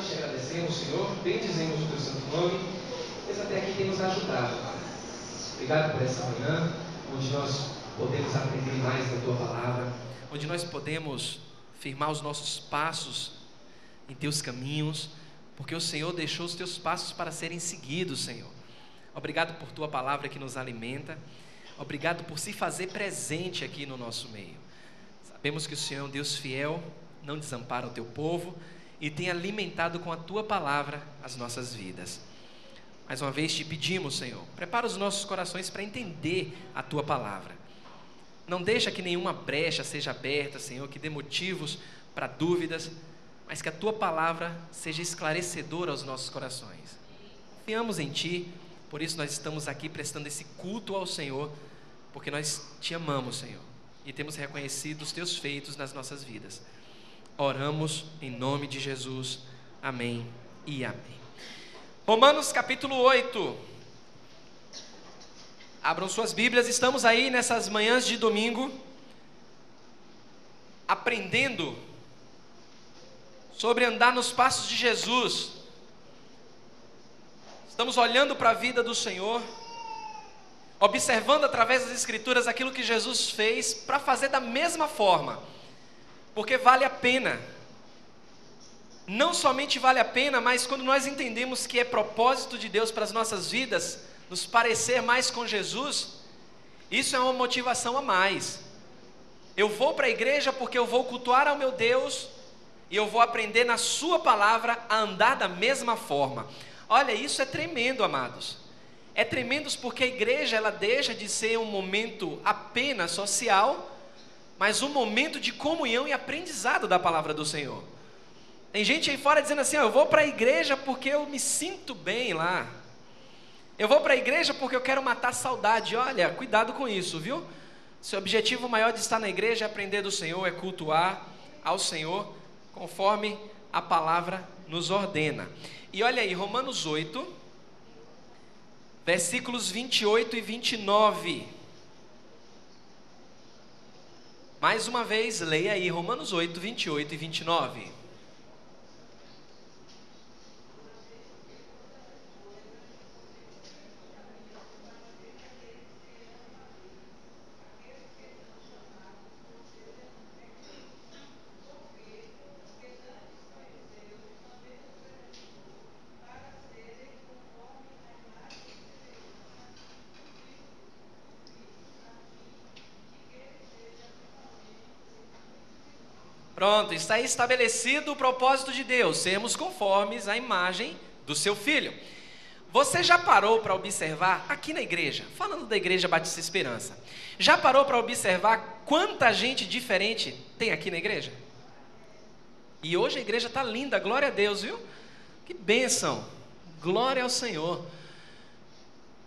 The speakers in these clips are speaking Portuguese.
nós te agradecemos, Senhor, bendizemos o teu santo nome, pois até aqui tem nos ajudado, Pai. Obrigado por essa manhã, onde nós podemos aprender mais da tua palavra, onde nós podemos firmar os nossos passos em teus caminhos, porque o Senhor deixou os teus passos para serem seguidos, Senhor. Obrigado por tua palavra que nos alimenta, obrigado por se fazer presente aqui no nosso meio. Sabemos que o Senhor é um Deus fiel, não desampara o teu povo e tem alimentado com a tua palavra as nossas vidas. Mais uma vez te pedimos, Senhor, prepara os nossos corações para entender a tua palavra. Não deixa que nenhuma brecha seja aberta, Senhor, que dê motivos para dúvidas, mas que a tua palavra seja esclarecedora aos nossos corações. Confiamos em ti, por isso nós estamos aqui prestando esse culto ao Senhor, porque nós te amamos, Senhor, e temos reconhecido os teus feitos nas nossas vidas. Oramos em nome de Jesus. Amém e amém. Romanos capítulo 8. Abram suas Bíblias, estamos aí nessas manhãs de domingo, aprendendo sobre andar nos passos de Jesus. Estamos olhando para a vida do Senhor, observando através das Escrituras aquilo que Jesus fez para fazer da mesma forma, porque vale a pena. Não somente vale a pena, mas quando nós entendemos que é propósito de Deus para as nossas vidas, nos parecer mais com Jesus, isso é uma motivação a mais. Eu vou para a igreja porque eu vou cultuar ao meu Deus, e eu vou aprender na sua palavra a andar da mesma forma. Olha, isso é tremendo, amados. É tremendo porque a igreja, ela deixa de ser um momento apenas social, mas um momento de comunhão e aprendizado da palavra do Senhor. Tem gente aí fora dizendo assim, eu vou para a igreja porque eu me sinto bem lá. Eu vou para a igreja porque eu quero matar a saudade. Olha, cuidado com isso, viu? Seu objetivo maior de estar na igreja é aprender do Senhor, é cultuar ao Senhor, conforme a palavra nos ordena. E olha aí, Romanos 8, versículos 28 e 29. Mais uma vez, leia aí, Romanos 8, 28 e 29. Pronto, está aí estabelecido o propósito de Deus, sermos conformes à imagem do seu Filho. Você já parou para observar, aqui na igreja, falando da Igreja Batista Esperança, já parou para observar quanta gente diferente tem aqui na igreja? E hoje a igreja está linda, glória a Deus, viu? Que bênção, glória ao Senhor.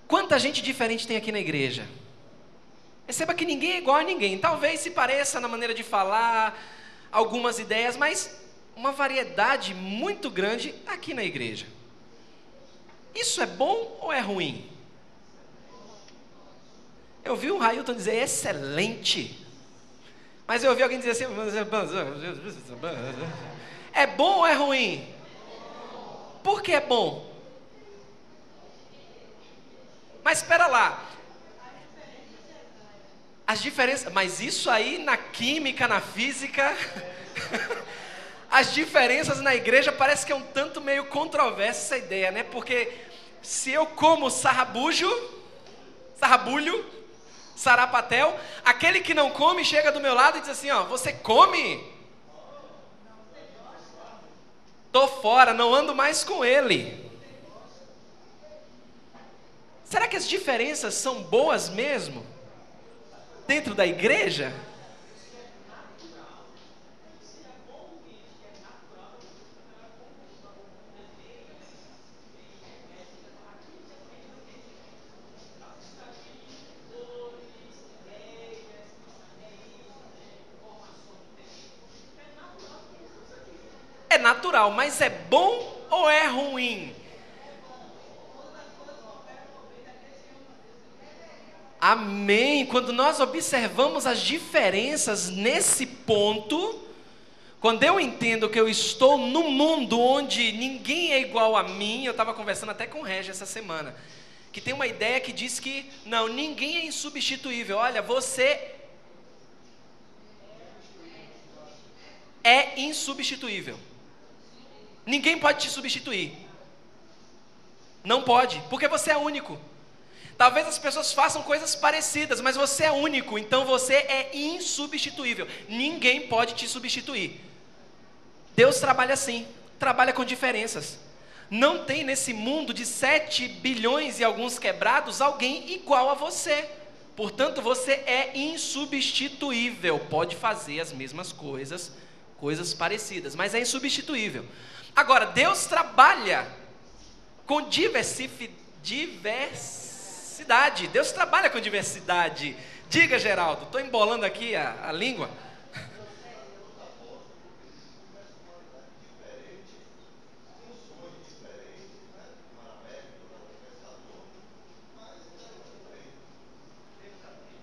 Quanta gente diferente tem aqui na igreja? Perceba que ninguém é igual a ninguém, talvez se pareça na maneira de falar, algumas ideias, mas uma variedade muito grande aqui na igreja. Isso é bom ou é ruim? Eu vi o Railton dizer excelente, mas eu ouvi alguém dizer assim, é bom ou é ruim? Por que é bom? Mas espera lá, as diferenças, mas isso aí na química, na física, as diferenças na igreja parece que é um tanto meio controversa essa ideia, né? Porque se eu como sarrabulho, sarapatel, aquele que não come chega do meu lado e diz assim, ó, você come? Tô fora, não ando mais com ele. Será que as diferenças são boas mesmo? Dentro da igreja? É natural, mas é bom ou é ruim? Amém. Quando nós observamos as diferenças nesse ponto, Quando eu entendo que eu estou num mundo onde ninguém é igual a mim, eu estava conversando até com o Regi essa semana, que tem uma ideia que diz que, não, ninguém é insubstituível. Olha, você é insubstituível. Ninguém pode te substituir. Não pode, porque você é único. Talvez as pessoas façam coisas parecidas, mas você é único, então você é insubstituível. Ninguém pode te substituir. Deus trabalha assim, trabalha com diferenças. Não tem nesse mundo de 7 bilhões e alguns quebrados alguém igual a você. Portanto, você é insubstituível. Pode fazer as mesmas coisas, coisas parecidas, mas é insubstituível. Agora, Deus trabalha com diversidade. Deus trabalha com diversidade. Diga, Geraldo, estou embolando aqui a língua.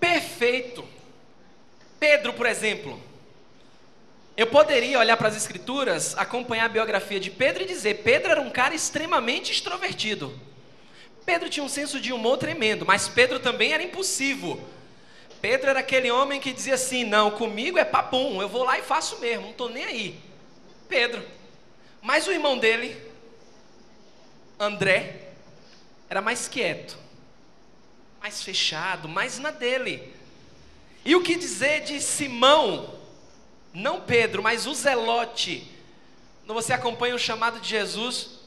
Perfeito. Pedro, por exemplo. Eu poderia olhar para as escrituras, acompanhar a biografia de Pedro e dizer: Pedro era um cara extremamente extrovertido. Pedro tinha um senso de humor tremendo, mas Pedro também era impulsivo. Pedro era aquele homem que dizia assim: não, comigo é papum, eu vou lá e faço mesmo, não estou nem aí. Pedro. Mas o irmão dele, André, era mais quieto, mais fechado, mais na dele. E o que dizer de Simão? Não Pedro, mas o Zelote. Quando você acompanha o chamado de Jesus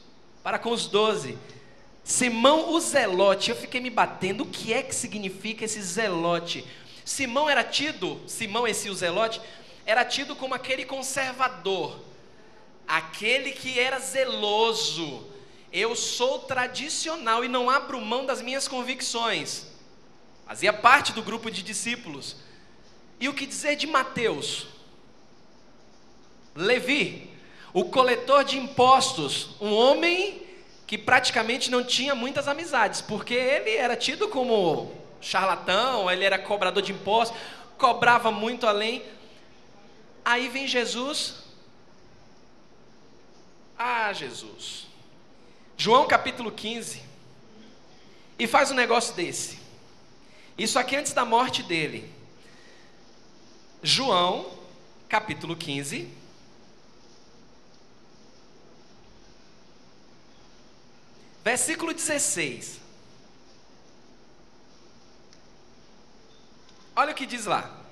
para com os 12, Simão o Zelote. Eu fiquei me batendo, o que é que significa esse Zelote? Simão, esse o Zelote, era tido como aquele conservador, aquele que era zeloso. Eu sou tradicional e não abro mão das minhas convicções. Fazia parte do grupo de discípulos. E o que dizer de Mateus? Levi, o coletor de impostos, um homem que praticamente não tinha muitas amizades, porque ele era tido como charlatão, ele era cobrador de impostos, cobrava muito além. Aí vem Jesus. Jesus. João capítulo 15. E faz um negócio desse. Isso aqui antes da morte dele. João capítulo 15. Versículo 16. Olha o que diz lá.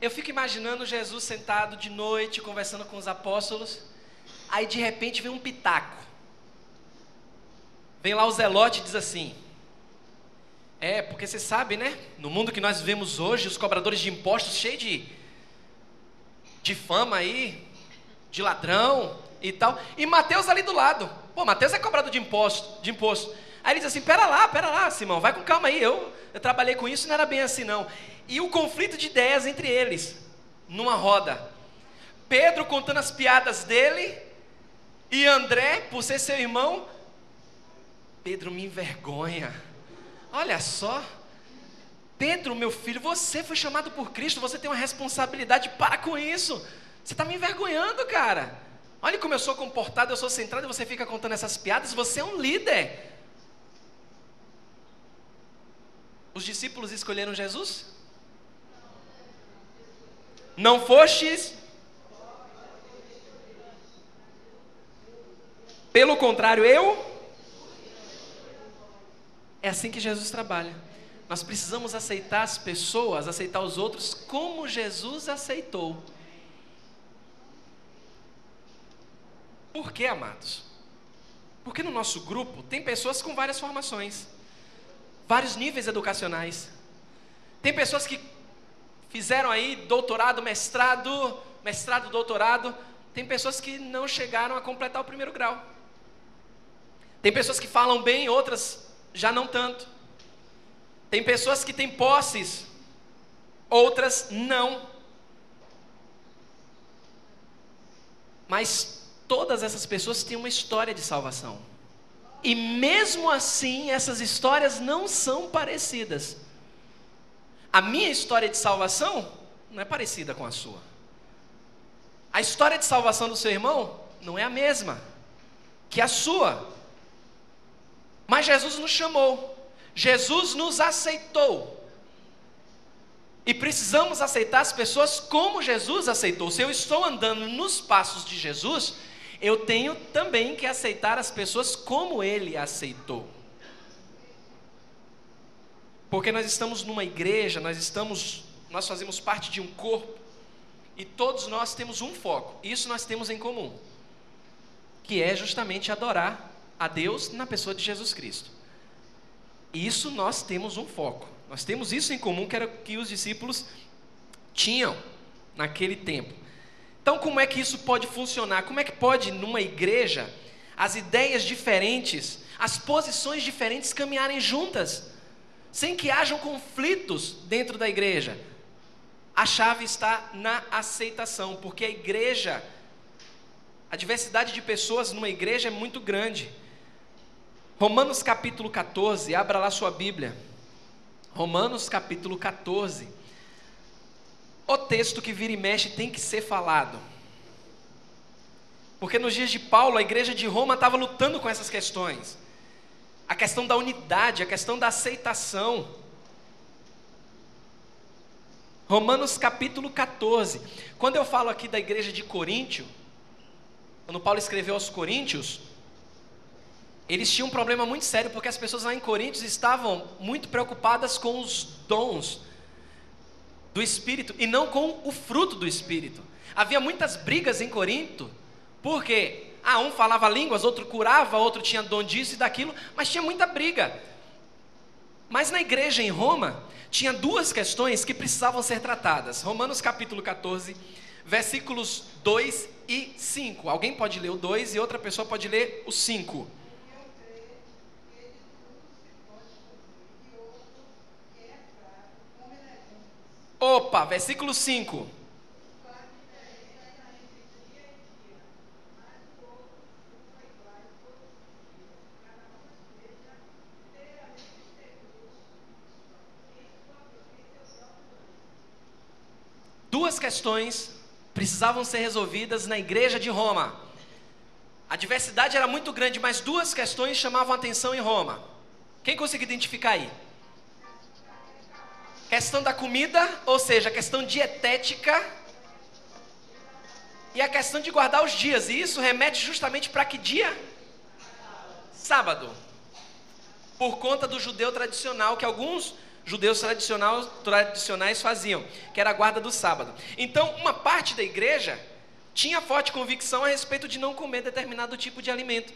Eu fico imaginando Jesus sentado de noite, conversando com os apóstolos. Aí de repente vem um pitaco. Vem lá o Zelote e diz assim: porque você sabe, né? No mundo que nós vivemos hoje, os cobradores de impostos cheios de fama aí, de ladrão e tal. E Mateus ali do lado. Pô, Mateus é cobrador de imposto. Aí ele diz assim: pera lá, Simão, vai com calma aí. Eu trabalhei com isso, não era bem assim não. E o conflito de ideias entre eles, numa roda. Pedro contando as piadas dele, e André, por ser seu irmão, Pedro me envergonha. Olha só, Pedro, meu filho, você foi chamado por Cristo, você tem uma responsabilidade, para com isso. Você está me envergonhando, cara. Olha como eu sou comportado, eu sou centrado, e você fica contando essas piadas, você é um líder. Os discípulos escolheram Jesus? Não fostes? Pelo contrário, eu? É assim que Jesus trabalha. Nós precisamos aceitar as pessoas, aceitar os outros como Jesus aceitou. Por quê, amados? Porque no nosso grupo tem pessoas com várias formações, vários níveis educacionais. Tem pessoas que fizeram aí doutorado, mestrado, doutorado, Tem pessoas que não chegaram a completar o primeiro grau. Tem pessoas que falam bem, outras já não tanto. Tem pessoas que têm posses, outras não. Mas todas essas pessoas têm uma história de salvação. E mesmo assim, essas histórias não são parecidas. A minha história de salvação não é parecida com a sua. A história de salvação do seu irmão não é a mesma que a sua. Mas Jesus nos chamou. Jesus nos aceitou. E precisamos aceitar as pessoas como Jesus aceitou. Se eu estou andando nos passos de Jesus, eu tenho também que aceitar as pessoas como Ele aceitou. Porque nós estamos numa igreja, nós fazemos parte de um corpo, e todos nós temos um foco. Isso nós temos em comum, que é justamente adorar a Deus na pessoa de Jesus Cristo. Isso nós temos um foco. Nós temos isso em comum, que era o que os discípulos tinham naquele tempo. Então, como é que isso pode funcionar? Como é que pode, numa igreja, as ideias diferentes, as posições diferentes caminharem juntas, sem que hajam conflitos dentro da igreja? A chave está na aceitação, porque a igreja, a diversidade de pessoas numa igreja é muito grande. Romanos capítulo 14, abra lá sua Bíblia. Romanos capítulo 14. O texto que vira e mexe tem que ser falado. Porque nos dias de Paulo, a igreja de Roma estava lutando com essas questões. A questão da unidade, a questão da aceitação. Romanos capítulo 14. Quando eu falo aqui da igreja de Coríntio, quando Paulo escreveu aos Coríntios, eles tinham um problema muito sério, porque as pessoas lá em Coríntios estavam muito preocupadas com os dons do Espírito e não com o fruto do Espírito. Havia muitas brigas em Corinto, porque um falava línguas, outro curava, outro tinha dom disso e daquilo, mas tinha muita briga. Mas na igreja em Roma, tinha duas questões que precisavam ser tratadas. Romanos capítulo 14, versículos 2 e 5. Alguém pode ler o 2 e outra pessoa pode ler o 5. Opa, versículo 5. Duas questões precisavam ser resolvidas na igreja de Roma. A diversidade era muito grande, mas duas questões chamavam a atenção em Roma. Quem consegue identificar aí? Questão da comida, ou seja, a questão dietética, e a questão de guardar os dias. E isso remete justamente para que dia? Sábado. Por conta do judeu tradicional, que alguns judeus tradicionais faziam, que era a guarda do sábado. Então, uma parte da igreja tinha forte convicção a respeito de não comer determinado tipo de alimento.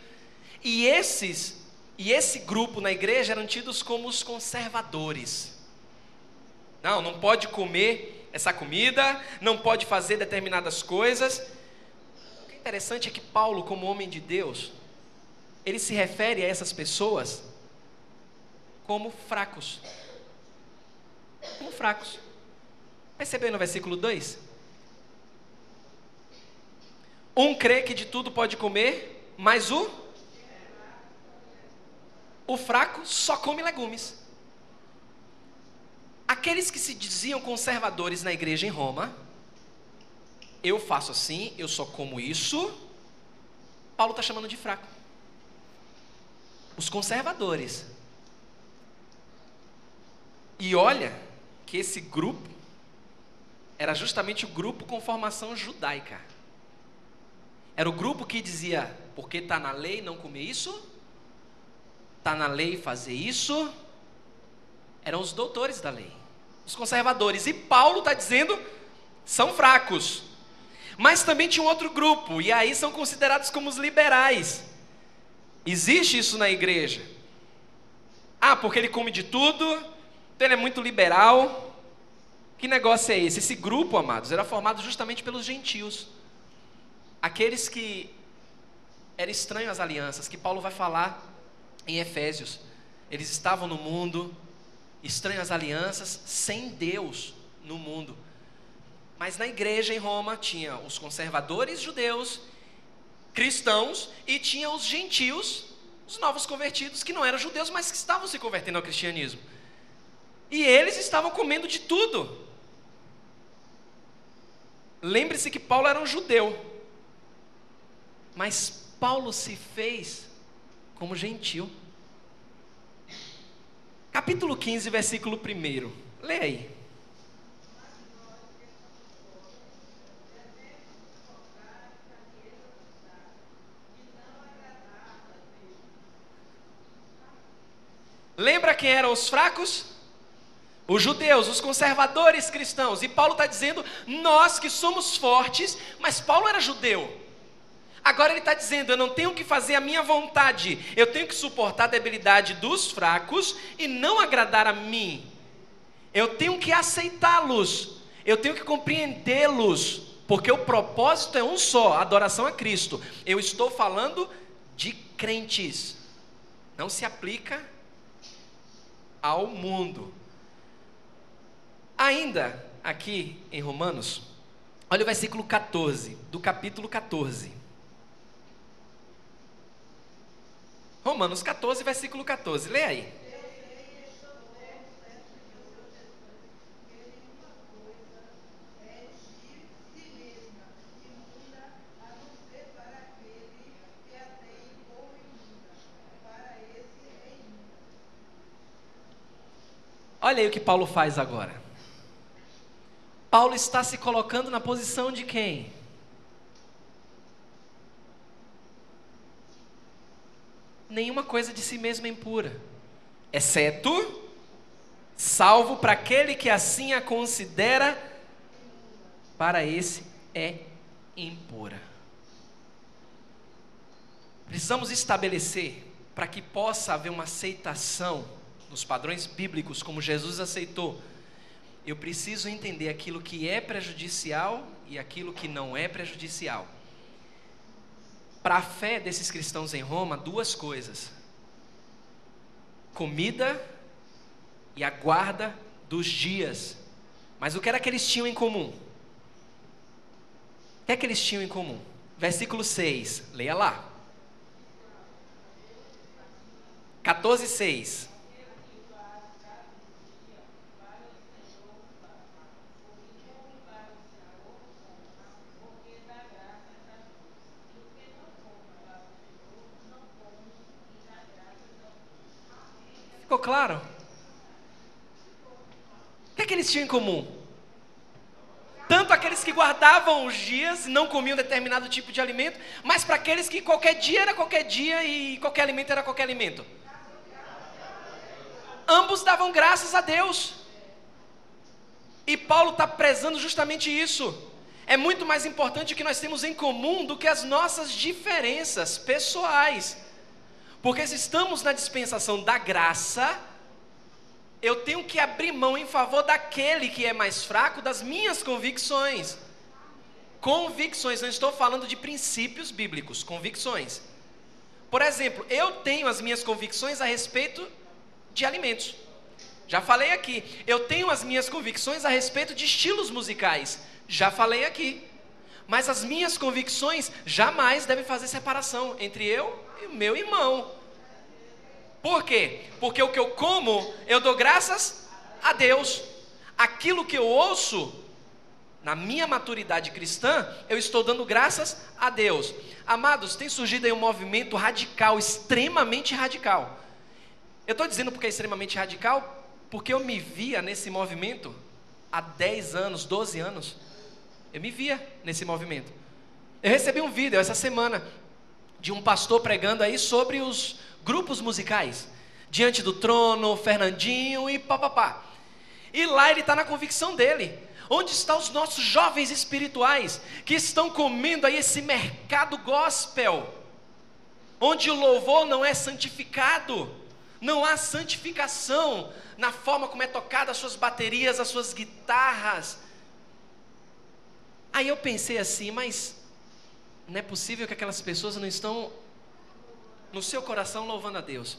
E esse grupo na igreja eram tidos como os conservadores. Não pode comer essa comida, não pode fazer determinadas coisas. O que é interessante é que Paulo, como homem de Deus, ele se refere a essas pessoas como fracos. Como fracos. Percebeu no versículo 2? Um crê que de tudo pode comer, mas o fraco só come legumes. Aqueles que se diziam conservadores na igreja em Roma, eu faço assim, eu só como isso, Paulo está chamando de fraco. Os conservadores. E olha que esse grupo era justamente o grupo com formação judaica. Era o grupo que dizia, porque está na lei não comer isso, está na lei fazer isso. Eram os doutores da lei, os conservadores. E Paulo está dizendo, são fracos. Mas também tinha um outro grupo, e aí são considerados como os liberais. Existe isso na igreja. Porque ele come de tudo, então ele é muito liberal. Que negócio é esse? Esse grupo, amados, era formado justamente pelos gentios. aqueles que eram estranhos às alianças, que Paulo vai falar em Efésios. Eles estavam no mundo, estranhos às alianças, sem Deus no mundo. Mas na igreja em Roma tinha os conservadores judeus, cristãos, e tinha os gentios, os novos convertidos, que não eram judeus, mas que estavam se convertendo ao cristianismo. E eles estavam comendo de tudo. Lembre-se que Paulo era um judeu, mas Paulo se fez como gentil. Capítulo 15, versículo 1. Lê aí. Lembra quem eram os fracos? Os judeus, os conservadores cristãos. E Paulo está dizendo, nós que somos fortes, mas Paulo era judeu. Agora ele está dizendo, eu não tenho que fazer a minha vontade, eu tenho que suportar a debilidade dos fracos e não agradar a mim. Eu tenho que aceitá-los, eu tenho que compreendê-los, porque o propósito é um só, a adoração a Cristo. Eu estou falando de crentes, não se aplica ao mundo. Ainda aqui em Romanos, olha o versículo 14, do capítulo 14. Romanos 14, versículo 14, lê aí. Olha aí o que Paulo faz agora. Paulo está se colocando na posição de quem? Nenhuma coisa de si mesmo é impura, exceto salvo para aquele que assim a considera, para esse é impura. Precisamos estabelecer, para que possa haver uma aceitação nos padrões bíblicos, como Jesus aceitou, eu preciso entender aquilo que é prejudicial e aquilo que não é prejudicial. Para a fé desses cristãos em Roma, duas coisas: comida e a guarda dos dias. Mas o que era que eles tinham em comum? O que é que eles tinham em comum? Versículo 6, leia lá. 14:6. Ficou claro? O que é que eles tinham em comum? Tanto aqueles que guardavam os dias e não comiam determinado tipo de alimento, mas para aqueles que qualquer dia era qualquer dia e qualquer alimento era qualquer alimento. Ambos davam graças a Deus. E Paulo está prezando justamente isso. É muito mais importante o que nós temos em comum do que as nossas diferenças pessoais. Porque se estamos na dispensação da graça, eu tenho que abrir mão em favor daquele que é mais fraco, das minhas convicções. Convicções, não estou falando de princípios bíblicos, convicções. Por exemplo, eu tenho as minhas convicções a respeito de alimentos. Já falei aqui. Eu tenho as minhas convicções a respeito de estilos musicais. Já falei aqui. Mas as minhas convicções jamais devem fazer separação entre eu e o meu irmão. Por quê? Porque o que eu como, eu dou graças a Deus. Aquilo que eu ouço, na minha maturidade cristã, eu estou dando graças a Deus. Amados, tem surgido aí um movimento radical, extremamente radical. Eu estou dizendo porque é extremamente radical, porque eu me via nesse movimento há 10 anos, 12 anos. Eu me via nesse movimento. Eu recebi um vídeo essa semana de um pastor pregando aí sobre os grupos musicais. Diante do Trono, Fernandinho e papapá. E lá ele está na convicção dele. Onde estão os nossos jovens espirituais que estão comendo aí esse mercado gospel? Onde o louvor não é santificado. Não há santificação na forma como é tocada as suas baterias, as suas guitarras. Aí eu pensei assim, mas não é possível que aquelas pessoas não estão no seu coração louvando a Deus.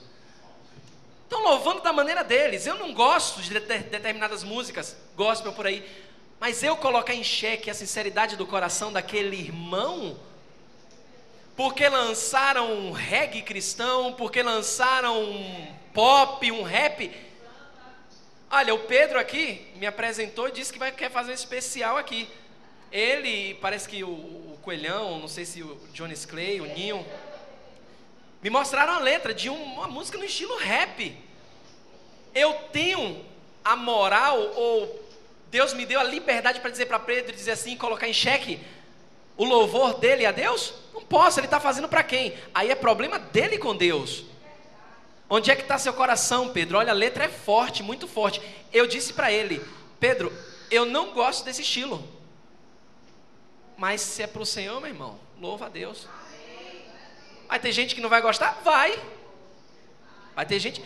Estão louvando da maneira deles. Eu não gosto de determinadas músicas, gospel por aí, mas eu colocar em xeque a sinceridade do coração daquele irmão, porque lançaram um reggae cristão, porque lançaram um pop, um rap. Olha, o Pedro aqui me apresentou e disse que quer fazer um especial aqui. Ele, parece que o Coelhão, não sei se o Jones Clay, o Ninho, me mostraram a letra de uma música no estilo rap. Eu tenho a moral, ou Deus me deu a liberdade para dizer para Pedro, dizer assim, colocar em xeque o louvor dele a Deus? Não posso, ele está fazendo para quem? Aí é problema dele com Deus. Onde é que está seu coração, Pedro? Olha, a letra é forte, muito forte. Eu disse para ele, Pedro, eu não gosto desse estilo, mas se é para o Senhor, meu irmão, louva a Deus. Vai ter gente que não vai gostar? Vai ter gente...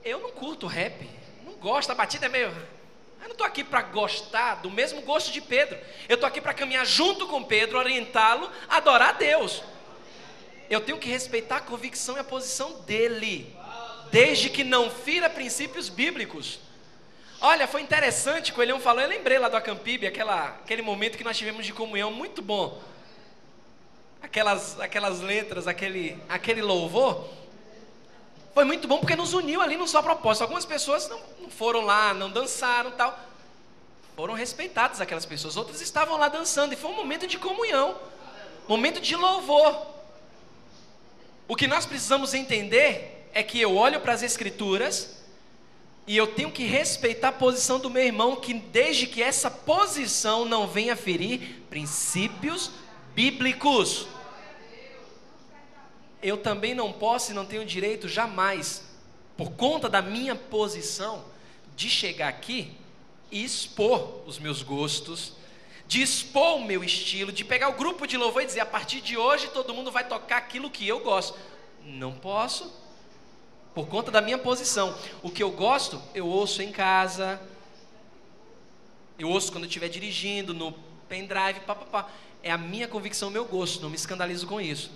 Eu não curto rap, não gosto, a batida é meio... Eu não estou aqui para gostar do mesmo gosto de Pedro. Eu estou aqui para caminhar junto com Pedro, orientá-lo, adorar a Deus. Eu tenho que respeitar a convicção e a posição dele, desde que não fira princípios bíblicos. Olha, foi interessante, o Coelhão falou, eu lembrei lá do Acampib, aquele momento que nós tivemos de comunhão, muito bom. Aquelas letras, aquele louvor, foi muito bom porque nos uniu ali num só propósito. Algumas pessoas não foram lá, não dançaram e tal, foram respeitadas aquelas pessoas, outras estavam lá dançando, e foi um momento de comunhão, momento de louvor. O que nós precisamos entender é que eu olho para as Escrituras e eu tenho que respeitar a posição do meu irmão, que desde que essa posição não venha ferir princípios bíblicos. Eu também não posso e não tenho direito jamais, por conta da minha posição, de chegar aqui e expor os meus gostos, de expor o meu estilo, de pegar o grupo de louvor e dizer, a partir de hoje todo mundo vai tocar aquilo que eu gosto. Não posso, por conta da minha posição. O que eu gosto, eu ouço em casa, eu ouço quando eu estiver dirigindo, no pendrive, papapá. É a minha convicção, o meu gosto, não me escandalizo com isso.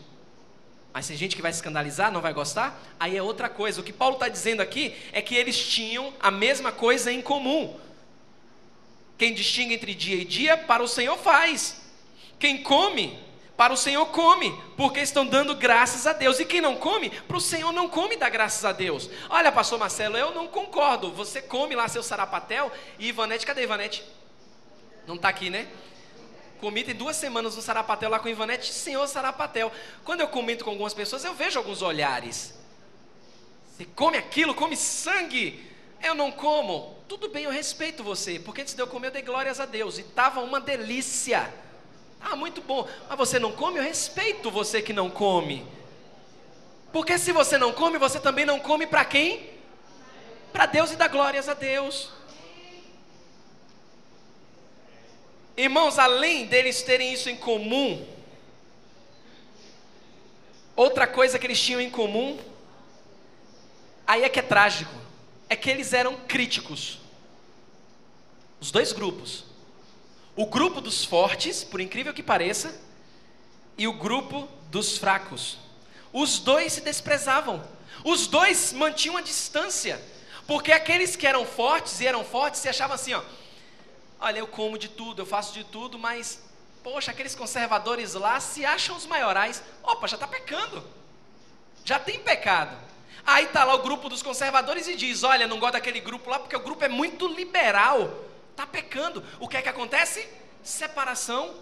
Mas tem gente que vai se escandalizar, não vai gostar, aí é outra coisa. O que Paulo está dizendo aqui é que eles tinham a mesma coisa em comum. Quem distingue entre dia e dia, para o Senhor faz. Quem come, para o Senhor come, porque estão dando graças a Deus. E quem não come, para o Senhor não come e dá graças a Deus. Olha, pastor Marcelo, eu não concordo. Você come lá seu sarapatel e Ivanete, cadê Ivanete? Não está aqui, né? Comi tem 2 semanas no sarapatel lá com Ivanete, Senhor sarapatel. Quando eu comento com algumas pessoas, eu vejo alguns olhares. Você come aquilo, come sangue. Eu não como. Tudo bem, eu respeito você, porque antes de eu comer eu dei glórias a Deus, e estava uma delícia, muito bom. Mas você não come, eu respeito você que não come, porque se você não come, você também não come para quem? Para Deus, e dá glórias a Deus. Irmãos, além deles terem isso em comum, outra coisa que eles tinham em comum, aí é que é trágico, é que eles eram críticos. Os dois grupos. O grupo dos fortes, por incrível que pareça, e o grupo dos fracos. Os dois se desprezavam. Os dois mantinham a distância. Porque aqueles que eram fortes se achavam assim, olha, eu como de tudo, eu faço de tudo, mas, poxa, aqueles conservadores lá se acham os maiorais. Opa, já está pecando. Já tem pecado. Aí está lá o grupo dos conservadores e diz, olha, não gosto daquele grupo lá porque o grupo é muito liberal. Está pecando. O que é que acontece? Separação.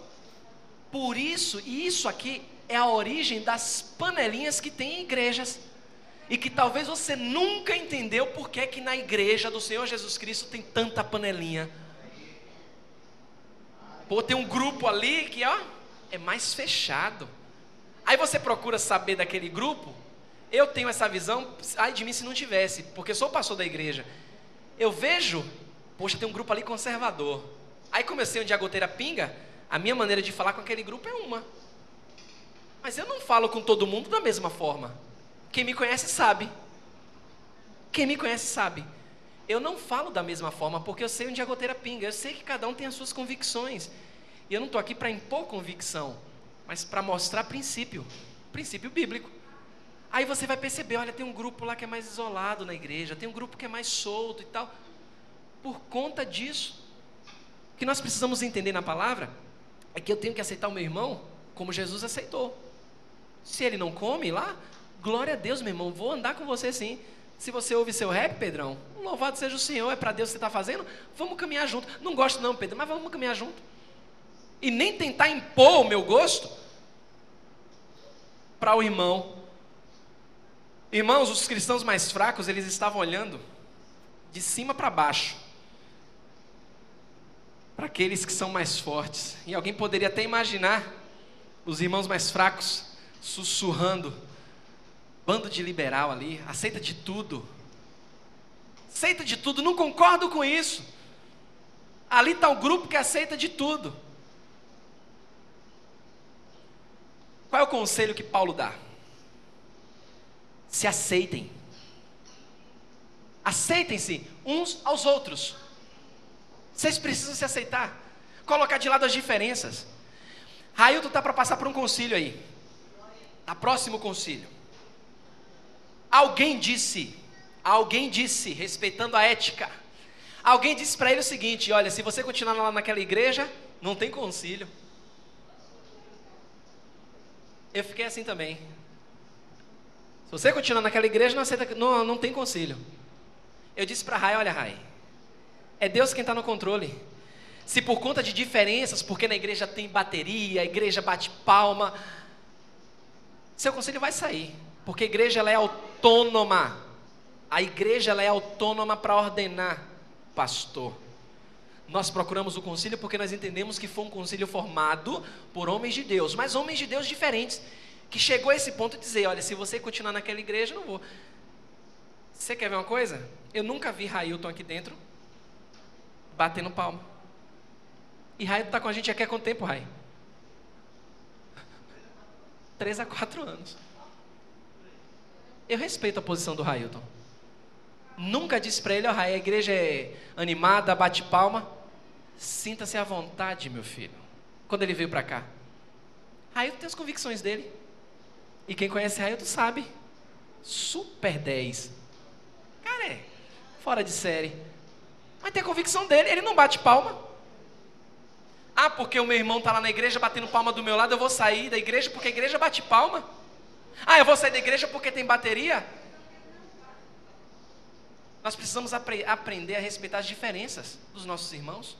Por isso, e isso aqui é a origem das panelinhas que tem em igrejas. E que talvez você nunca entendeu por que que na igreja do Senhor Jesus Cristo tem tanta panelinha. Pô, tem um grupo ali que é mais fechado. Aí você procura saber daquele grupo. Eu tenho essa visão, ai de mim se não tivesse, porque eu sou o pastor da igreja. Eu vejo, poxa, tem um grupo ali conservador. Aí comecei um dia a goteira pinga, a minha maneira de falar com aquele grupo é uma. Mas eu não falo com todo mundo da mesma forma. Quem me conhece sabe. Quem me conhece sabe. Eu não falo da mesma forma, porque eu sei onde a goteira pinga. Eu sei que cada um tem as suas convicções. E eu não estou aqui para impor convicção. mas para mostrar princípio bíblico. Aí você vai perceber, olha, tem um grupo lá que é mais isolado na igreja, tem um grupo que é mais solto e tal. Por conta disso, o que nós precisamos entender na palavra é que eu tenho que aceitar o meu irmão como Jesus aceitou. Se ele não come lá, glória a Deus, meu irmão, vou andar com você sim. Se você ouve seu rap, Pedrão, louvado seja o Senhor, é para Deus que você está fazendo, vamos caminhar junto. Não gosto não, Pedro, mas vamos caminhar junto. E nem tentar impor o meu gosto para o irmão. Irmãos, os cristãos mais fracos, eles estavam olhando de cima para baixo para aqueles que são mais fortes. E alguém poderia até imaginar os irmãos mais fracos sussurrando: bando de liberal ali, aceita de tudo, não concordo com isso. Ali está o grupo que aceita de tudo. Qual é o conselho que Paulo dá? Se aceitem. Aceitem-se uns aos outros. Vocês precisam se aceitar, colocar de lado as diferenças. Railton está para passar por um concílio aí. Tá próximo concílio. Alguém disse, respeitando a ética, alguém disse para ele o seguinte: olha, se você continuar lá naquela igreja, não tem concílio. Eu fiquei assim também. Se você continuar naquela igreja, não tem concílio. Eu disse para Rai: olha, Rai, é Deus quem está no controle. Se por conta de diferenças, porque na igreja tem bateria, a igreja bate palma, seu concílio vai sair, porque a igreja ela é autônoma. A igreja ela é autônoma para ordenar pastor. Nós procuramos o concílio porque nós entendemos que foi um concílio formado por homens de Deus, mas homens de Deus diferentes, que chegou a esse ponto de dizer: olha, se você continuar naquela igreja, eu não vou. Você quer ver uma coisa? Eu nunca vi Railton aqui dentro batendo palma. E Railton está com a gente aqui há quanto tempo, Rai? 3 a 4 anos. Eu respeito a posição do Railton. Nunca disse para ele: ó, Rai, a igreja é animada, bate palma. Sinta-se à vontade, meu filho. Quando ele veio para cá, Railton tem as convicções dele. E quem conhece Railton sabe. Super 10. Cara, é fora de série. Mas tem a convicção dele, ele não bate palma. Ah, porque o meu irmão está lá na igreja batendo palma do meu lado, eu vou sair da igreja porque a igreja bate palma. Ah, eu vou sair da igreja porque tem bateria. Nós precisamos aprender a respeitar as diferenças dos nossos irmãos.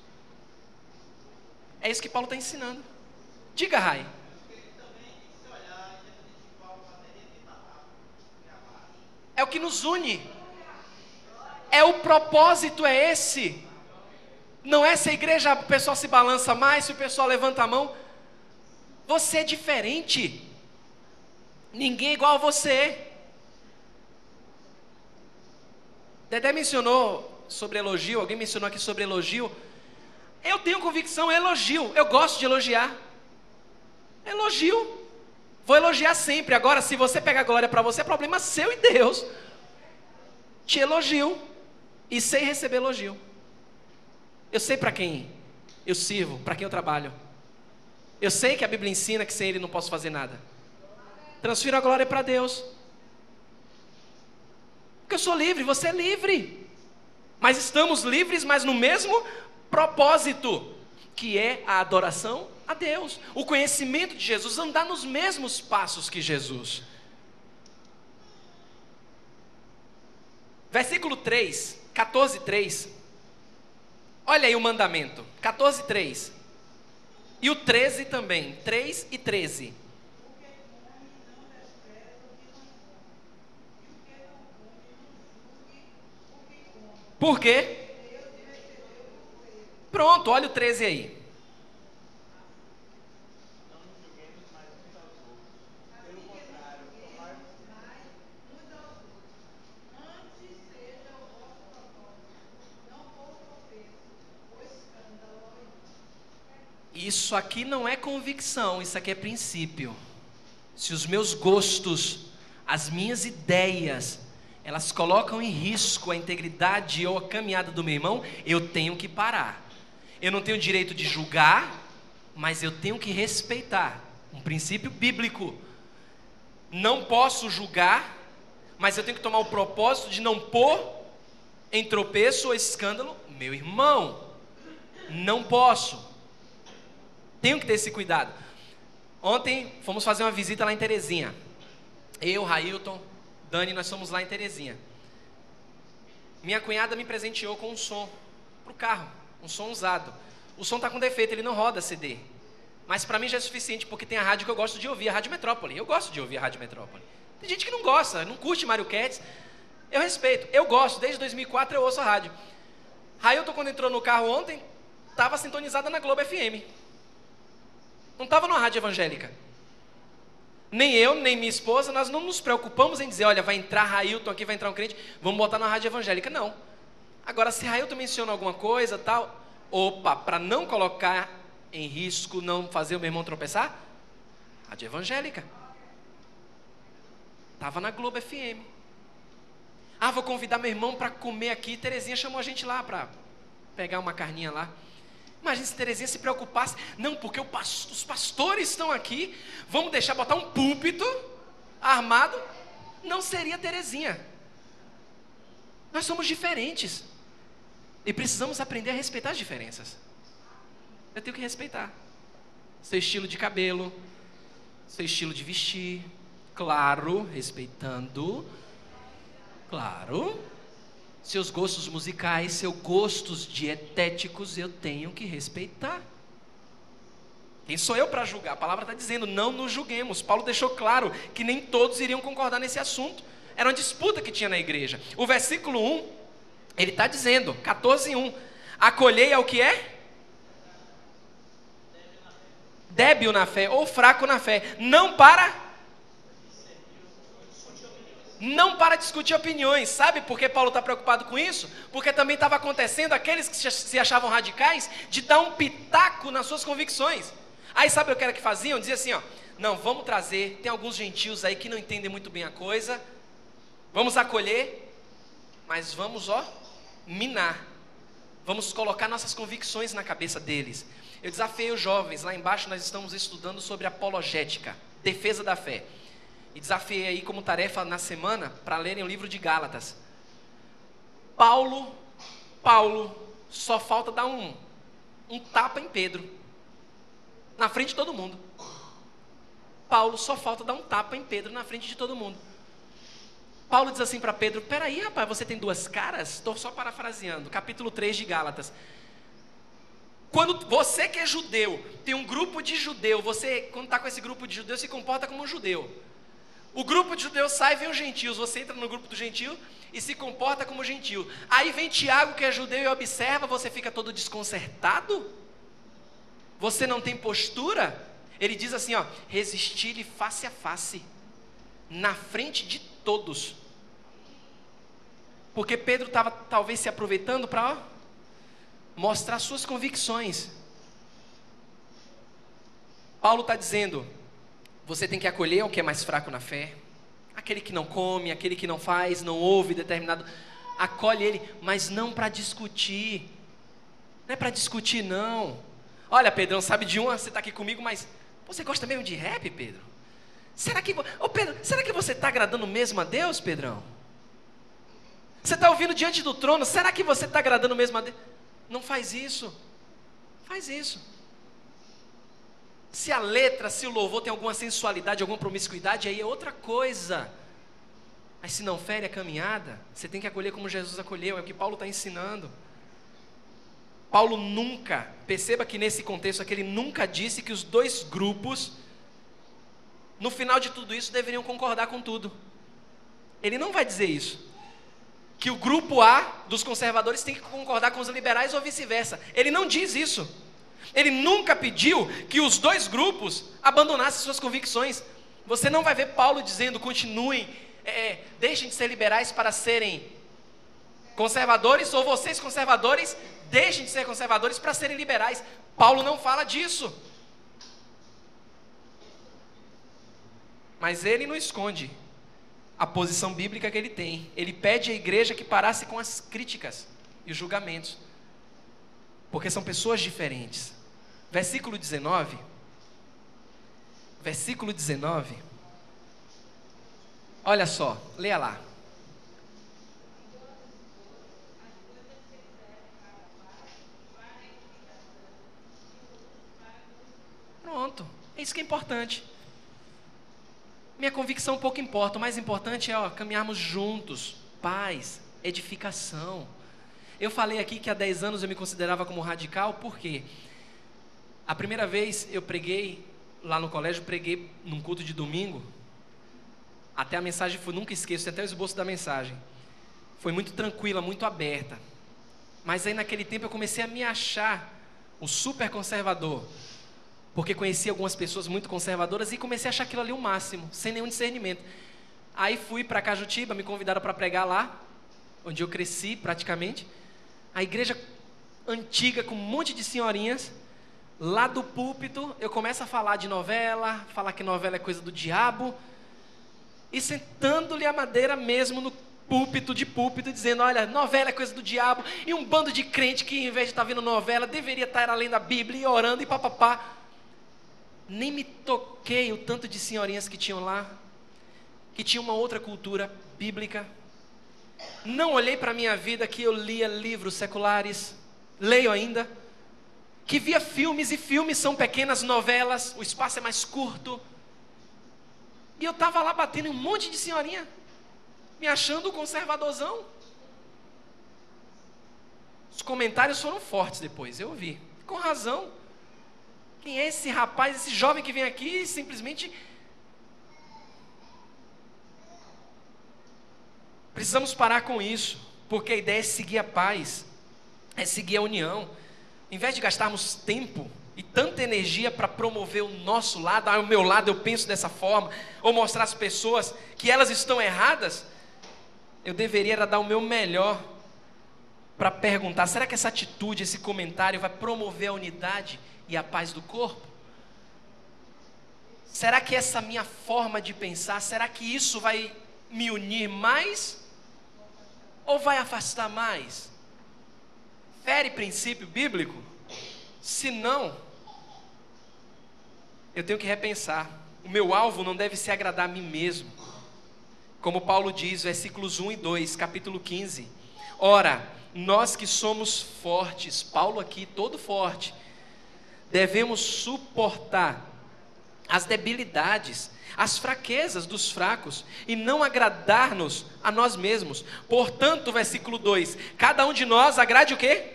É isso que Paulo está ensinando. Diga, Rai. É o que nos une. É o propósito, é esse. Não é se a igreja, o pessoal se balança mais, se o pessoal levanta a mão. Você é diferente. Ninguém é igual a você. Dedé mencionou sobre elogio, alguém mencionou aqui sobre elogio. Eu tenho convicção, é elogio. Eu gosto de elogiar. Elogio. Vou elogiar sempre. Agora, se você pegar glória para você, é problema seu e Deus. Te elogio e sei receber elogio. Eu sei para quem eu sirvo, para quem eu trabalho. Eu sei que a Bíblia ensina que sem Ele não posso fazer nada. Transfiro a glória para Deus. Porque eu sou livre, você é livre. Mas estamos livres, mas no mesmo propósito, que é a adoração a Deus. O conhecimento de Jesus, andar nos mesmos passos que Jesus. Versículo 3, 14:3. Olha aí o mandamento, 14:3. E o 13 também, 3 e 13. Por quê? Pronto, olha o 13 aí. Isso aqui não é convicção, isso aqui é princípio. Se os meus gostos, as minhas ideias, elas colocam em risco a integridade ou a caminhada do meu irmão, eu tenho que parar. Eu não tenho direito de julgar, mas eu tenho que respeitar Um princípio bíblico. Não posso julgar, mas eu tenho que tomar o propósito de não pôr em tropeço ou escândalo meu irmão. Não posso. Tenho que ter esse cuidado. Ontem fomos fazer uma visita lá em Terezinha. Eu, Railton, Dani, nós fomos lá em Terezinha. Minha cunhada me presenteou com um som para o carro, um som usado. O som está com defeito, ele não roda CD. Mas para mim já é suficiente, porque tem a rádio que eu gosto de ouvir, a Rádio Metrópole. Eu gosto de ouvir a Rádio Metrópole. Tem gente que não gosta, não curte Mário Cats. Eu respeito, eu gosto, desde 2004 eu ouço a rádio. Railton, quando entrou no carro ontem, estava sintonizada na Globo FM. Não estava numa rádio evangélica. Nem eu, nem minha esposa, nós não nos preocupamos em dizer, olha, vai entrar Railton aqui, vai entrar um crente, vamos botar na rádio evangélica. Não. Agora, se Railton menciona alguma coisa, tal, opa, para não colocar em risco, não fazer o meu irmão tropeçar, rádio evangélica. Estava na Globo FM. Ah, vou convidar meu irmão para comer aqui. Terezinha chamou a gente lá para pegar uma carninha lá. Imagina se Terezinha se preocupasse. Não, porque os pastores estão aqui. Vamos deixar botar um púlpito armado. Não seria Terezinha. Nós somos diferentes. E precisamos aprender a respeitar as diferenças. Eu tenho que respeitar. Seu estilo de cabelo. Seu estilo de vestir. Claro, respeitando. Claro. Seus gostos musicais, seus gostos dietéticos, eu tenho que respeitar. Quem sou eu para julgar? A palavra está dizendo, não nos julguemos. Paulo deixou claro que nem todos iriam concordar nesse assunto. Era uma disputa que tinha na igreja. O versículo 1, ele está dizendo, 14:1, acolhei ao que é? Débil na fé, ou fraco na fé. Não para discutir opiniões. Sabe por que Paulo está preocupado com isso? Porque também estava acontecendo aqueles que se achavam radicais de dar um pitaco nas suas convicções. Aí sabe o que era que faziam? Dizia assim, ó, não, vamos trazer, tem alguns gentios aí que não entendem muito bem a coisa, vamos acolher, mas vamos, minar, vamos colocar nossas convicções na cabeça deles. Eu desafiei os jovens, lá embaixo nós estamos estudando sobre apologética, defesa da fé. E desafiei aí como tarefa na semana para lerem o livro de Gálatas. Paulo, só falta dar um tapa em Pedro, na frente de todo mundo. Paulo só falta dar um tapa em Pedro na frente de todo mundo. Paulo diz assim para Pedro, peraí rapaz, você tem duas caras? Estou só parafraseando, capítulo 3 de Gálatas. Quando você que é judeu, tem um grupo de judeu, você quando está com esse grupo de judeu se comporta como um judeu. O grupo de judeus sai e vem os gentios. Você entra no grupo do gentio e se comporta como gentio. Aí vem Tiago, que é judeu, e observa, você fica todo desconcertado? Você não tem postura? Ele diz assim, resistir-lhe face a face, na frente de todos. Porque Pedro estava talvez se aproveitando para mostrar suas convicções. Paulo está dizendo, você tem que acolher o que é mais fraco na fé. Aquele que não come, aquele que não faz, não ouve determinado. Acolhe ele, mas não para discutir. Não é para discutir, não. Olha, Pedrão, sabe de uma, você está aqui comigo, mas você gosta mesmo de rap, Pedro? Pedro, será que você está agradando mesmo a Deus, Pedrão? Você está ouvindo diante do trono, será que você está agradando mesmo a Deus? Não faz isso. Faz isso. Se a letra, se o louvor tem alguma sensualidade, alguma promiscuidade, aí é outra coisa. Mas se não fere a caminhada, você tem que acolher como Jesus acolheu, é o que Paulo está ensinando. Paulo nunca, perceba que nesse contexto aqui, ele nunca disse que os dois grupos, no final de tudo isso, deveriam concordar com tudo. Ele não vai dizer isso. Que o grupo A dos conservadores tem que concordar com os liberais ou vice-versa. Ele não diz isso. Ele nunca pediu que os dois grupos abandonassem suas convicções. Você não vai ver Paulo dizendo, continuem, deixem de ser liberais para serem conservadores, ou vocês conservadores, deixem de ser conservadores para serem liberais. Paulo não fala disso. Mas ele não esconde a posição bíblica que ele tem. Ele pede à igreja que parasse com as críticas e os julgamentos, porque são pessoas diferentes. Versículo 19, versículo 19. Olha só, leia lá. Pronto, é isso que é importante. Minha convicção pouco importa, o mais importante é caminharmos juntos, paz, edificação. Eu falei aqui que há 10 anos eu me considerava como radical, por quê? A primeira vez eu preguei lá no colégio, preguei num culto de domingo, até a mensagem foi, nunca esqueço, tem até o esboço da mensagem, foi muito tranquila, muito aberta, mas aí naquele tempo eu comecei a me achar o super conservador, porque conheci algumas pessoas muito conservadoras e comecei a achar aquilo ali o máximo, sem nenhum discernimento. Aí fui para Cajutiba, me convidaram para pregar lá, onde eu cresci praticamente, a igreja antiga com um monte de senhorinhas. Lá do púlpito eu começo a falar de novela, falar que novela é coisa do diabo, e sentando-lhe a madeira mesmo no púlpito, dizendo, olha, novela é coisa do diabo, e um bando de crente que em vez de estar vendo novela, deveria estar lendo a Bíblia e orando e papapá. Nem me toquei o tanto de senhorinhas que tinham lá, que tinham uma outra cultura bíblica. Não olhei para a minha vida que eu lia livros seculares, leio ainda, que via filmes, e filmes são pequenas novelas, o espaço é mais curto, e eu estava lá batendo em um monte de senhorinha, me achando conservadorzão. Os comentários foram fortes depois, eu ouvi, com razão. Quem é esse rapaz, esse jovem que vem aqui e simplesmente... Precisamos parar com isso, porque a ideia é seguir a paz, é seguir a união. Em vez de gastarmos tempo e tanta energia para promover o nosso lado, o meu lado eu penso dessa forma, ou mostrar às pessoas que elas estão erradas, eu deveria dar o meu melhor para perguntar, será que essa atitude, esse comentário vai promover a unidade e a paz do corpo? Será que essa minha forma de pensar, será que isso vai me unir mais ou vai afastar mais? Fere princípio bíblico? Se não, eu tenho que repensar. O meu alvo não deve ser agradar a mim mesmo. Como Paulo diz, versículos 1 e 2, capítulo 15. Ora, nós que somos fortes, Paulo aqui todo forte, devemos suportar as debilidades, as fraquezas dos fracos, e não agradar-nos a nós mesmos. Portanto, versículo 2, cada um de nós agrade o quê?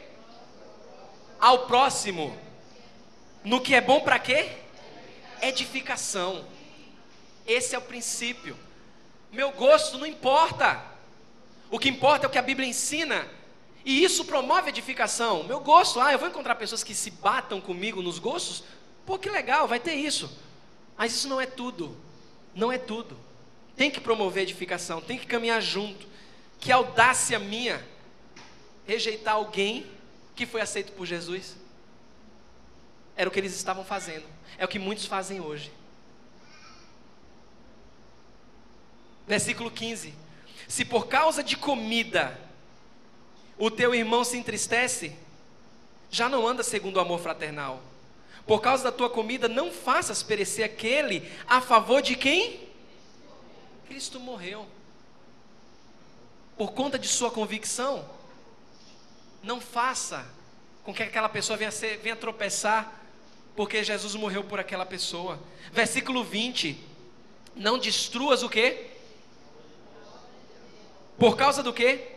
Ao próximo, no que é bom para quê? Edificação. Esse é o princípio. Meu gosto não importa, o que importa é o que a Bíblia ensina, e isso promove edificação. Meu gosto, eu vou encontrar pessoas que se batam comigo nos gostos, pô, que legal, vai ter isso, mas isso não é tudo, não é tudo. Tem que promover edificação, tem que caminhar junto. Que audácia minha rejeitar alguém que foi aceito por Jesus. Era o que eles estavam fazendo, é o que muitos fazem hoje. Versículo 15, se por causa de comida o teu irmão se entristece, já não anda segundo o amor fraternal. Por causa da tua comida não faças perecer aquele a favor de quem? Cristo morreu. Por conta de sua convicção, não faça com que aquela pessoa venha tropeçar, porque Jesus morreu por aquela pessoa. Versículo 20, não destruas o quê? Por causa do quê?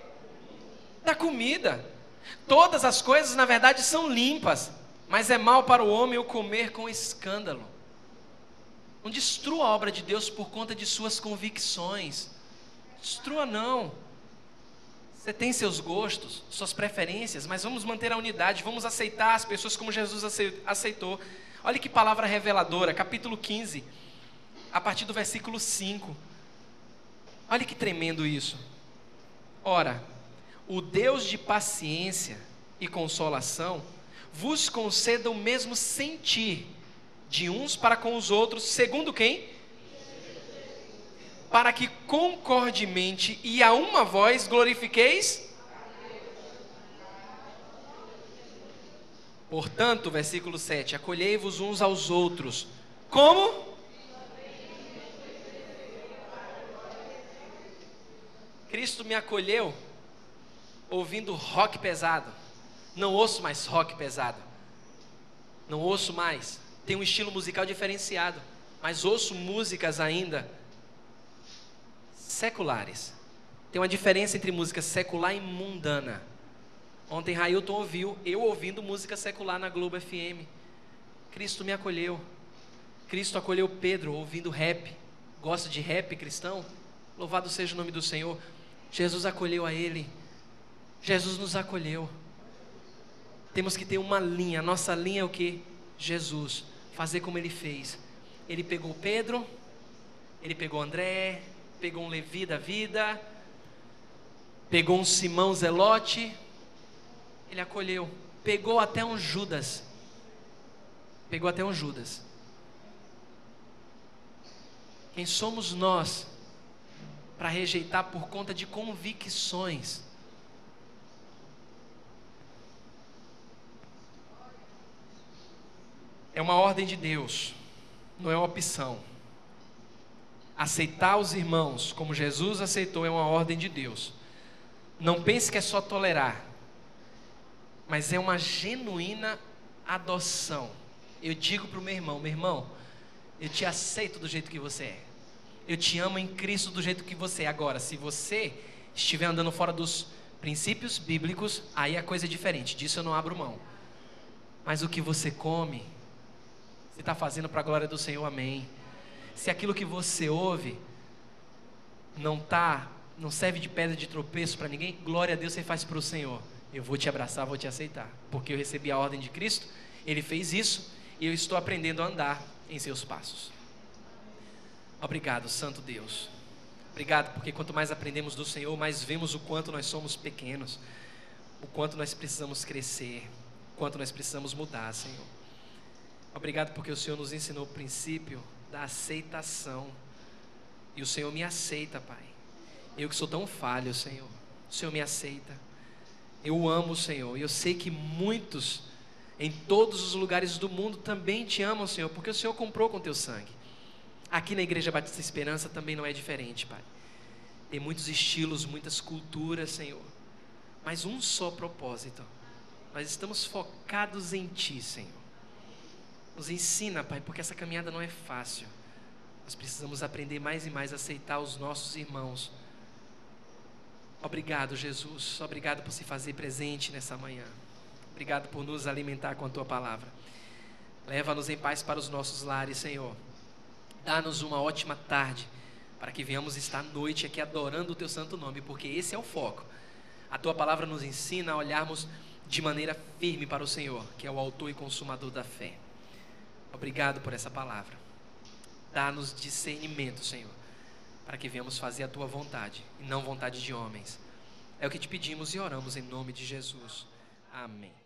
Da comida. Todas as coisas na verdade são limpas, mas é mal para o homem o comer com escândalo. Não destrua a obra de Deus por conta de suas convicções. Destrua não. Você tem seus gostos, suas preferências, mas vamos manter a unidade, vamos aceitar as pessoas como Jesus aceitou. Olha que palavra reveladora, capítulo 15, a partir do versículo 5. Olha que tremendo isso. Ora, o Deus de paciência e consolação vos conceda o mesmo sentir de uns para com os outros, segundo quem? Para que concordemente e a uma voz glorifiqueis. Portanto, versículo 7, acolhei-vos uns aos outros. Como? Cristo me acolheu ouvindo rock pesado. Não ouço mais rock pesado. Não ouço mais. Tem um estilo musical diferenciado, mas ouço músicas ainda seculares. Tem uma diferença entre música secular e mundana. Ontem Railton ouviu eu ouvindo música secular na Globo FM. Cristo me acolheu. Cristo acolheu Pedro ouvindo rap. Gosta de rap cristão? Louvado seja o nome do Senhor. Jesus acolheu a ele. Jesus nos acolheu. Temos que ter uma linha. A nossa linha é o quê? Jesus. Fazer como ele fez. Ele pegou Pedro, ele pegou André, pegou um Levi da vida, pegou um Simão Zelote, ele acolheu. Pegou até um Judas. Pegou até um Judas. Quem somos nós para rejeitar por conta de convicções? É uma ordem de Deus, não é uma opção. Aceitar os irmãos como Jesus aceitou é uma ordem de Deus. Não pense que é só tolerar, mas é uma genuína adoção. Eu digo para o meu irmão, eu te aceito do jeito que você é. Eu te amo em Cristo do jeito que você é. Agora, se você estiver andando fora dos princípios bíblicos, aí a coisa é diferente, disso eu não abro mão. Mas o que você come, você está fazendo para a glória do Senhor, amém. Se aquilo que você ouve não serve de pedra de tropeço para ninguém, glória a Deus, você faz para o Senhor. Eu vou te abraçar, vou te aceitar, porque eu recebi a ordem de Cristo, Ele fez isso, e eu estou aprendendo a andar em seus passos. Obrigado, Santo Deus. Obrigado, porque quanto mais aprendemos do Senhor, mais vemos o quanto nós somos pequenos, o quanto nós precisamos crescer, o quanto nós precisamos mudar, Senhor. Obrigado porque o Senhor nos ensinou o princípio da aceitação. E o Senhor me aceita, Pai. Eu que sou tão falho, Senhor, o Senhor me aceita. Eu amo o Senhor. E eu sei que muitos em todos os lugares do mundo também te amam, Senhor, porque o Senhor comprou com teu sangue. Aqui na Igreja Batista Esperança também não é diferente, Pai. Tem muitos estilos, muitas culturas, Senhor, mas um só propósito. Nós estamos focados em Ti, Senhor. Nos ensina, Pai, porque essa caminhada não é fácil. Nós precisamos aprender mais e mais a aceitar os nossos irmãos. Obrigado, Jesus. Obrigado por se fazer presente nessa manhã. Obrigado por nos alimentar com a Tua palavra. Leva-nos em paz para os nossos lares, Senhor. Dá-nos uma ótima tarde, para que venhamos estar à noite aqui adorando o Teu santo nome, porque esse é o foco. A Tua palavra nos ensina a olharmos de maneira firme para o Senhor, que é o autor e consumador da fé. Obrigado por essa palavra. Dá-nos discernimento, Senhor, para que venhamos fazer a Tua vontade e não vontade de homens. É o que te pedimos e oramos em nome de Jesus. Amém.